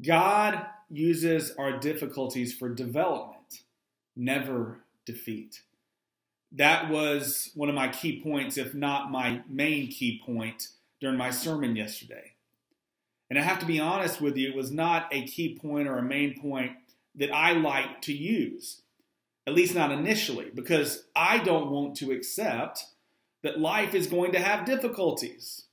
God uses our difficulties for development, never defeat. That was one of my key points, if not my main key point, during my sermon yesterday. And I have to be honest with you, it was not a key point or a main point that I like to use, at least not initially, because I don't want to accept that life is going to have difficulties.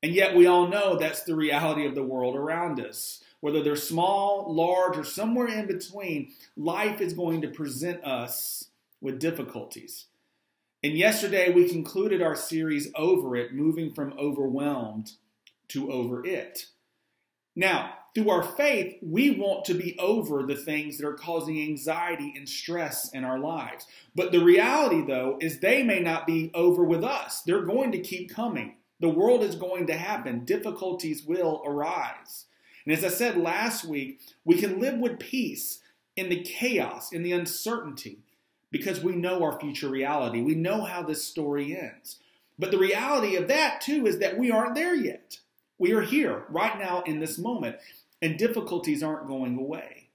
And yet we all know that's the reality of the world around us. Whether they're small, large, or somewhere in between, life is going to present us with difficulties. And yesterday we concluded our series Over It, moving from overwhelmed to over it. Now, through our faith, we want to be over the things that are causing anxiety and stress in our lives. But the reality, though, is they may not be over with us. They're going to keep coming. The world is going to happen. Difficulties will arise. And as I said last week, we can live with peace in the chaos, in the uncertainty, because we know our future reality. We know how this story ends. But the reality of that, too, is that we aren't there yet. We are here right now in this moment, and difficulties aren't going away.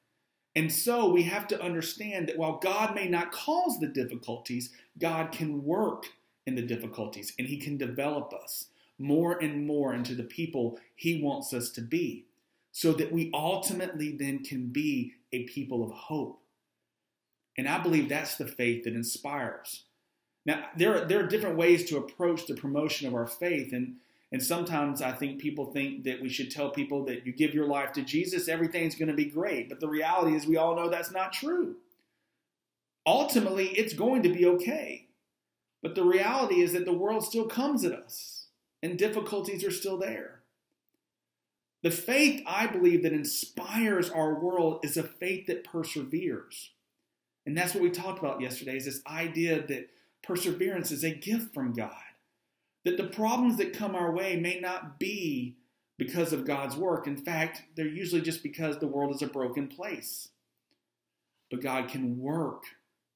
And so we have to understand that while God may not cause the difficulties, God can work in the difficulties, and he can develop us more and more into the people he wants us to be, so that we ultimately then can be a people of hope. And I believe that's the faith that inspires. Now, there are different ways to approach the promotion of our faith, and sometimes I think people think that we should tell people that you give your life to Jesus, everything's going to be great. But the reality is we all know that's not true. Ultimately, it's going to be okay. But the reality is that the world still comes at us, and difficulties are still there. The faith, I believe, that inspires our world is a faith that perseveres. And that's what we talked about yesterday, is this idea that perseverance is a gift from God. That the problems that come our way may not be because of God's work. In fact, they're usually just because the world is a broken place. But God can work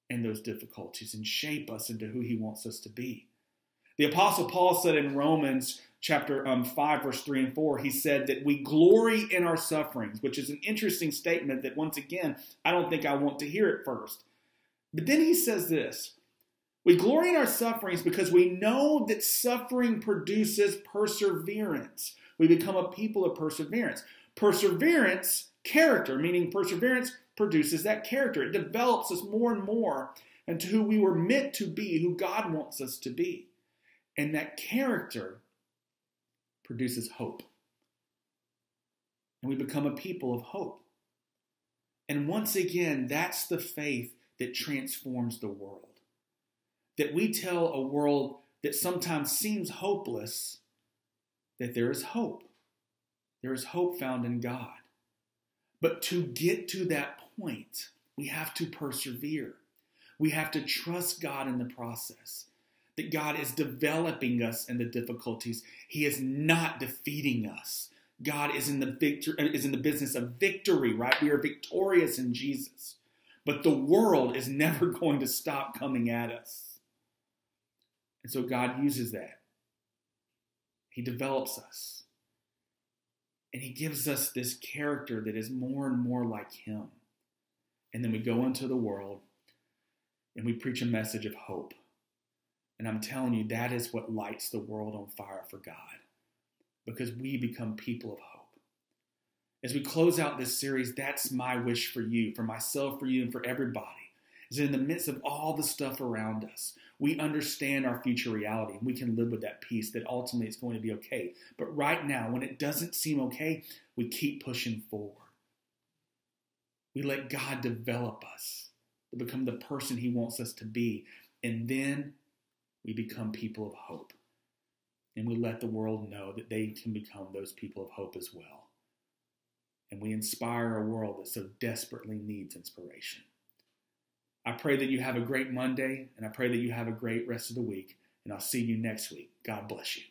in those difficulties and shape us into who he wants us to be. The Apostle Paul said in Romans chapter 5, verse 3 and 4, he said that we glory in our sufferings, which is an interesting statement that, once again, I don't think I want to hear at first. But then he says this: we glory in our sufferings because we know that suffering produces perseverance. We become a people of perseverance. Perseverance, character, meaning perseverance produces that character. It develops us more and more into who we were meant to be, who God wants us to be. And that character produces hope. And we become a people of hope. And once again, that's the faith that transforms the world. That we tell a world that sometimes seems hopeless that there is hope. There is hope found in God. But to get to that point, we have to persevere. We have to trust God in the process. That God is developing us in the difficulties. He is not defeating us. God is in the business of victory, right? We are victorious in Jesus. But the world is never going to stop coming at us. And so God uses that. He develops us. And he gives us this character that is more and more like him. And then we go into the world and we preach a message of hope. And I'm telling you, that is what lights the world on fire for God. Because we become people of hope. As we close out this series, that's my wish for you, for myself, for you, and for everybody. Is that in the midst of all the stuff around us, we understand our future reality. And we can live with that peace that ultimately it's going to be okay. But right now, when it doesn't seem okay, we keep pushing forward. We let God develop us to become the person he wants us to be. And then we become people of hope. And we let the world know that they can become those people of hope as well. And we inspire a world that so desperately needs inspiration. I pray that you have a great Monday, and I pray that you have a great rest of the week. And I'll see you next week. God bless you.